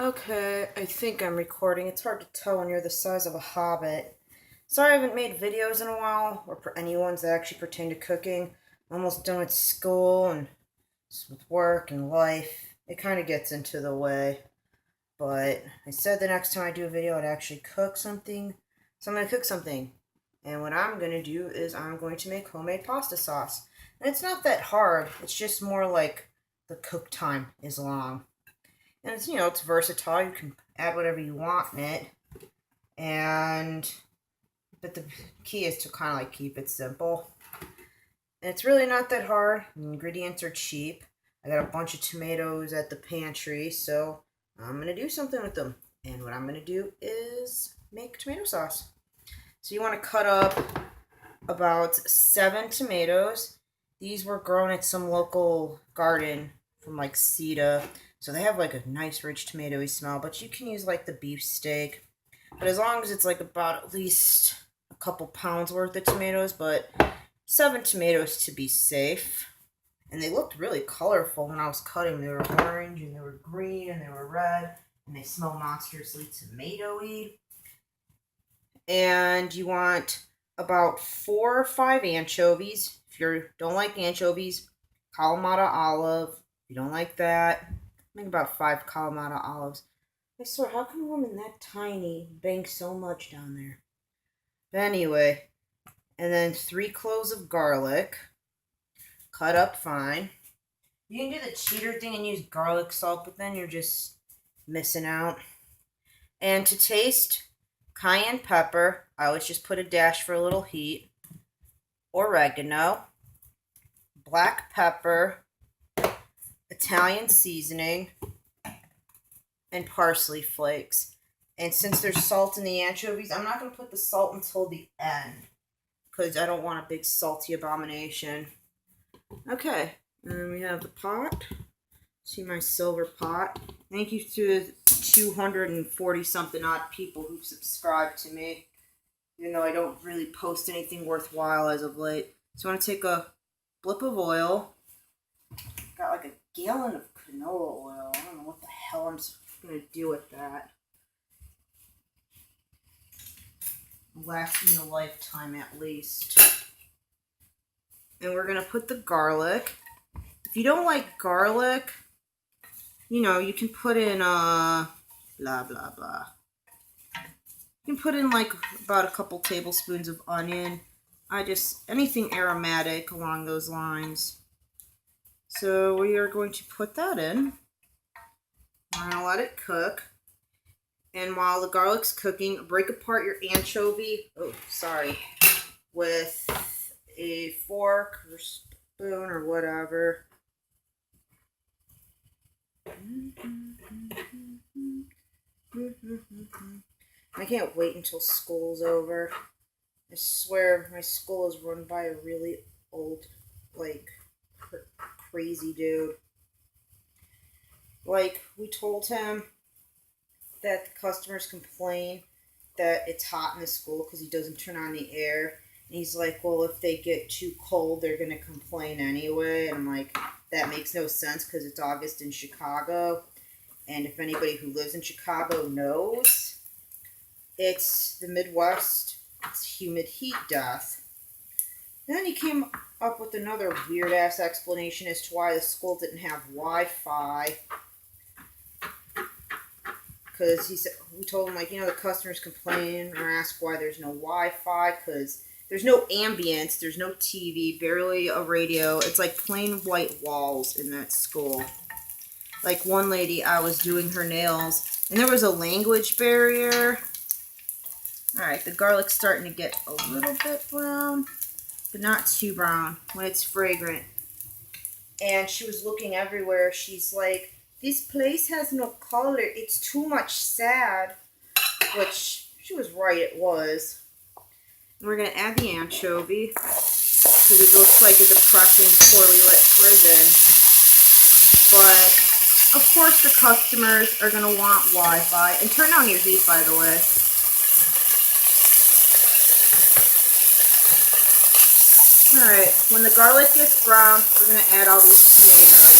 Okay, I think I'm recording. It's hard to tell when you're the size of a hobbit. Sorry I haven't made videos in a while, or any ones that actually pertain to cooking. I'm almost done with school and with work and life. It kind of gets into the way. But I said the next time I do a video, I'd actually cook something. So I'm going to cook something. And what I'm going to do is I'm going to make homemade pasta sauce. And it's not that hard. It's just more like the cook time is long. And it's versatile. You can add whatever you want in it. But the key is to kind of like keep it simple. And it's really not that hard. The ingredients are cheap. I got a bunch of tomatoes at the pantry, so I'm going to do something with them. And what I'm going to do is make tomato sauce. So you want to cut up about 7 tomatoes. These were grown at some local garden from like Ceda. So they have like a nice rich tomatoey smell, but you can use like the beef steak. But as long as it's like about at least a couple pounds worth of tomatoes, but 7 tomatoes to be safe. And they looked really colorful when I was cutting. They were orange and they were green and they were red and they smell monstrously tomatoey. And you want about 4 or 5 anchovies. If you don't like anchovies, Kalamata olive. If you don't like that, I think about 5 Kalamata olives. I swear, how can a woman that tiny bang so much down there? But anyway, and then 3 cloves of garlic, cut up fine. You can do the cheater thing and use garlic salt, but then you're just missing out. And to taste, cayenne pepper. I always just put a dash for a little heat. Oregano, black pepper, Italian seasoning, and parsley flakes. And since there's salt in the anchovies, I'm not going to put the salt until the end because I don't want a big salty abomination. Okay, and then we have the pot. See my silver pot. Thank you to the 240 something odd people who've subscribed to me, even though I don't really post anything worthwhile as of late. So I want to take a blip of oil. Got like a gallon of canola oil. I don't know what the hell I'm going to do with that. Last me a lifetime at least. And we're going to put the garlic. If you don't like garlic, you can put in blah, blah, blah. You can put in like about a couple tablespoons of onion. Anything aromatic along those lines. So we are going to put that in. We're going to let it cook. And while the garlic's cooking, break apart your anchovy. With a fork or spoon or whatever. I can't wait until school's over. I swear my school is run by a really old, crazy dude. We told him that the customers complain that it's hot in the school because he doesn't turn on the air. And he's like, well, if they get too cold, they're going to complain anyway. And I'm like, that makes no sense because it's August in Chicago. And if anybody who lives in Chicago knows, it's the Midwest. It's humid heat death. And then he came up with another weird-ass explanation as to why the school didn't have Wi-Fi. Because we told him, the customers complain or ask why there's no Wi-Fi, because there's no ambience, there's no TV, barely a radio. It's like plain white walls in that school. Like one lady, I was doing her nails, and there was a language barrier. Alright, the garlic's starting to get a little bit brown, but not too brown when it's fragrant. And she was looking everywhere. She's like, this place has no color. It's too much sad. Which, she was right, it was. And we're going to add the anchovy. Because it looks like a depressing, poorly lit prison. But, of course, the customers are going to want Wi-Fi. And turn down your heat, by the way. Alright, when the garlic gets brown, we're going to add all these tomatoes.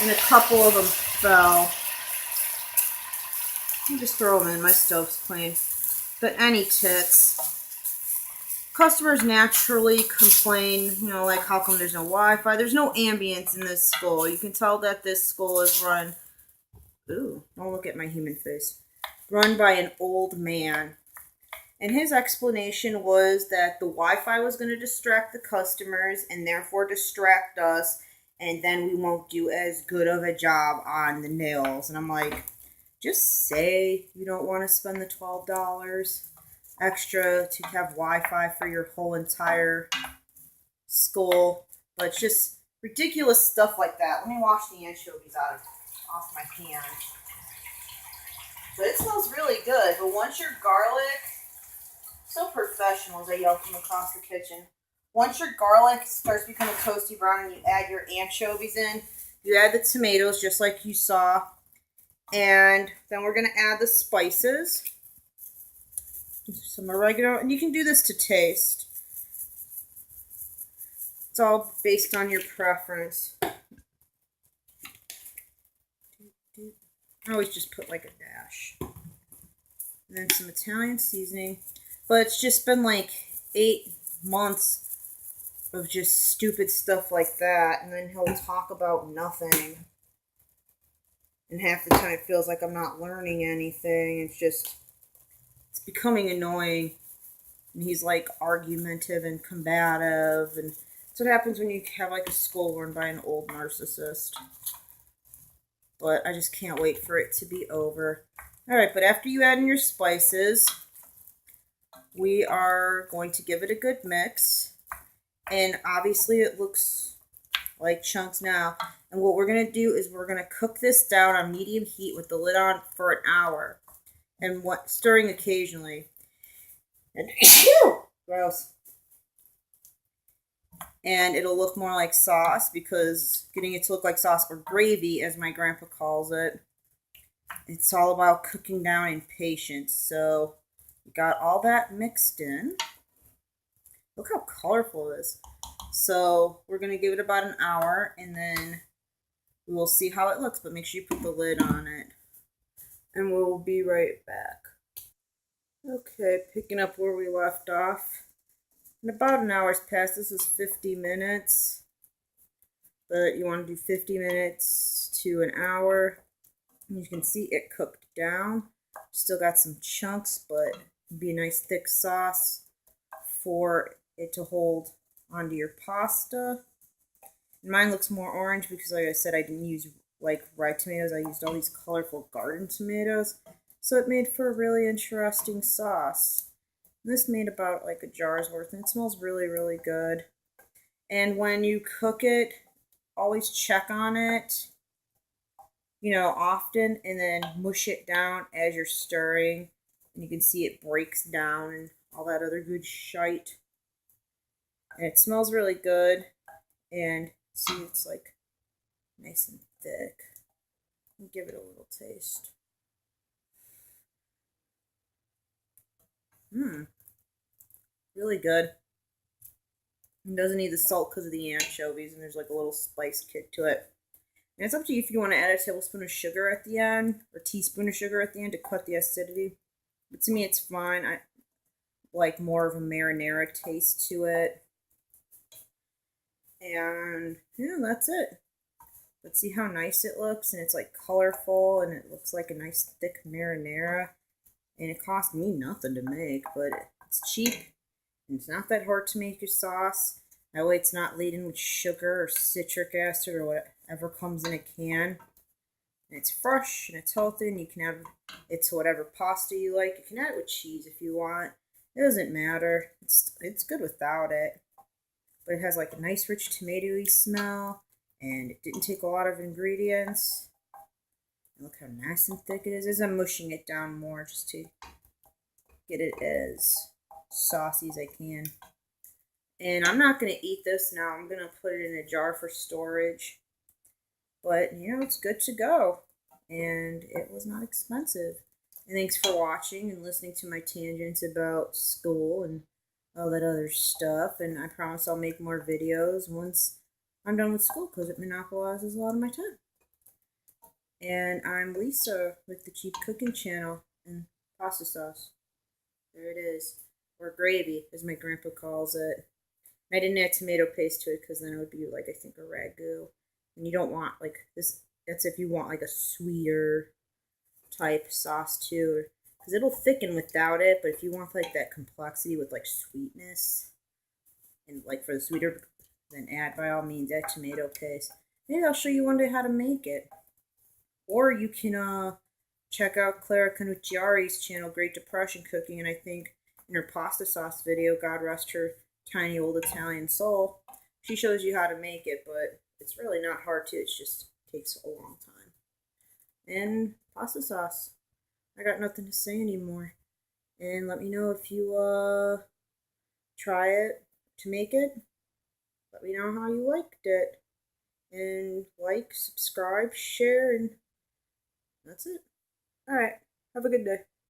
and a couple of them fell. I'll just throw them in. My stove's clean. But any tits. Customers naturally complain, you know, like how come there's no Wi-Fi? There's no ambience in this school. You can tell that this school is run. Ooh, don't look at my human face. Run by an old man. And his explanation was that the Wi-Fi was going to distract the customers and therefore distract us, and then we won't do as good of a job on the nails. And I'm like, just say you don't want to spend the $12 extra to have Wi-Fi for your whole entire school. But it's just ridiculous stuff like that. Let me wash the anchovies off my pan. But it smells really good. But once your garlic, so professional as I yell from across the kitchen. Once your garlic starts becoming toasty brown and you add your anchovies in, you add the tomatoes just like you saw. And then we're going to add the spices. Some oregano. And you can do this to taste. It's all based on your preference. I always just put like a dash. And then some Italian seasoning. But it's just been like 8 months of just stupid stuff like that. And then he'll talk about nothing. And half the time it feels like I'm not learning anything. It's becoming annoying. And he's like argumentative and combative. And that's what happens when you have like a school run by an old narcissist. But I just can't wait for it to be over. Alright, but after you add in your spices, we are going to give it a good mix. And obviously it looks like chunks now. And what we're going to do is we're going to cook this down on medium heat with the lid on for an hour. And stirring occasionally. And gross. And it'll look more like sauce because getting it to look like sauce or gravy, as my grandpa calls it, it's all about cooking down in patience. So we got all that mixed in. Look how colorful it is. So we're going to give it about an hour and then we will see how it looks. But make sure you put the lid on it. And we'll be right back. Okay, picking up where we left off. And about an hour's passed. This is 50 minutes. But you want to do 50 minutes to an hour. And you can see it cooked down. Still got some chunks, but it'd be a nice thick sauce for it to hold onto your pasta. And mine looks more orange because, like I said, I didn't use like red tomatoes. I used all these colorful garden tomatoes. So it made for a really interesting sauce. This made about like a jar's worth, and it smells really, really good. And when you cook it, always check on it, you know, often, and then mush it down as you're stirring. And you can see it breaks down and all that other good shite. And it smells really good. And see, it's like nice and thick. Give it a little taste. Really good. It doesn't need the salt because of the anchovies, and there's like a little spice kick to it. And it's up to you if you want to add a tablespoon of sugar at the end, or a teaspoon of sugar at the end to cut the acidity. But to me, it's fine. I like more of a marinara taste to it. And yeah, that's it. But see how nice it looks, and it's like colorful, and it looks like a nice thick marinara. And it cost me nothing to make, but it's cheap. And it's not that hard to make your sauce. That way it's not laden with sugar or citric acid or whatever comes in a can. And it's fresh and it's healthy, and you can add it to whatever pasta you like. You can add it with cheese if you want. It doesn't matter. It's good without it. But it has like a nice rich tomatoey smell, and it didn't take a lot of ingredients. Look how nice and thick it is. As I'm mushing it down more just to get it as saucy as I can. And I'm not going to eat this now. I'm going to put it in a jar for storage. But, you know, it's good to go. And it was not expensive. And thanks for watching and listening to my tangents about school and all that other stuff. And I promise I'll make more videos once I'm done with school because it monopolizes a lot of my time. And I'm Lisa with the Keep Cooking channel and pasta sauce. There it is. Or gravy, as my grandpa calls it. I didn't add tomato paste to it because then it would be like, I think, a ragu. And you don't want like this, that's if you want like a sweeter type sauce too. Because it'll thicken without it, but if you want like that complexity with like sweetness and like for the sweeter, then add by all means add tomato paste. Maybe I'll show you one day how to make it. Or you can check out Clara Canucciari's channel, Great Depression Cooking, and I think in her pasta sauce video, God rest her tiny old Italian soul, she shows you how to make it, but it's really not hard to. It just takes a long time. And pasta sauce. I got nothing to say anymore. And let me know if you try it to make it. Let me know how you liked it. And like, subscribe, share, and that's it. All right. Have a good day.